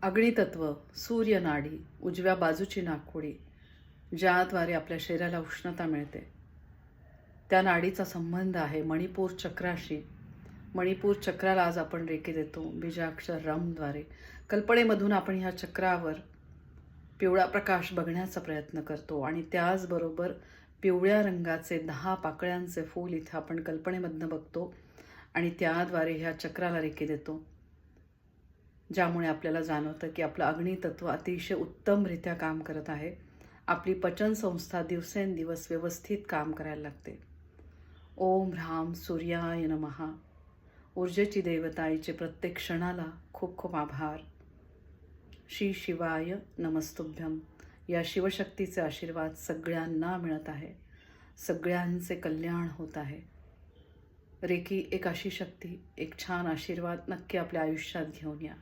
अग्नितत्व, सूर्यनाडी, उजव्या बाजूची नाकपुडी, ज्याद्वारे आपल्या शरीराला उष्णता मिळते, त्या नाडीचा संबंध आहे मणिपूर चक्राशी. मणिपूर चक्राला आज आपण रेकी देतो बीजाक्षर रमद्वारे. कल्पनेमधून आपण ह्या चक्रावर पिवळा प्रकाश बघण्याचा प्रयत्न करतो आणि त्याचबरोबर पिवळ्या रंगाचे 10 पाकळ्यांचे फूल इथे आपण कल्पनेमधनं बघतो आणि त्याद्वारे ह्या चक्राला रेकी देतो, ज्यामुळे आपल्याला जाणवतं की आपलं अग्नितत्व अतिशय उत्तमरित्या काम करत आहे. आपली पचनसंस्था दिवसेंदिवस व्यवस्थित काम करायला लागते. ओम ह्राम सूर्याय नमः. ऊर्जेची देवताईचे प्रत्येक क्षणाला खूप खूप आभार. श्री शिवाय नमस्तुभ्यम. या शिवशक्तीचे आशीर्वाद सगळ्यांना मिळत आहे, सगळ्यांचे कल्याण होत आहे. रेकी एक अशी शक्ती, एक छान आशीर्वाद नक्की आपल्या आयुष्यात घेऊन या.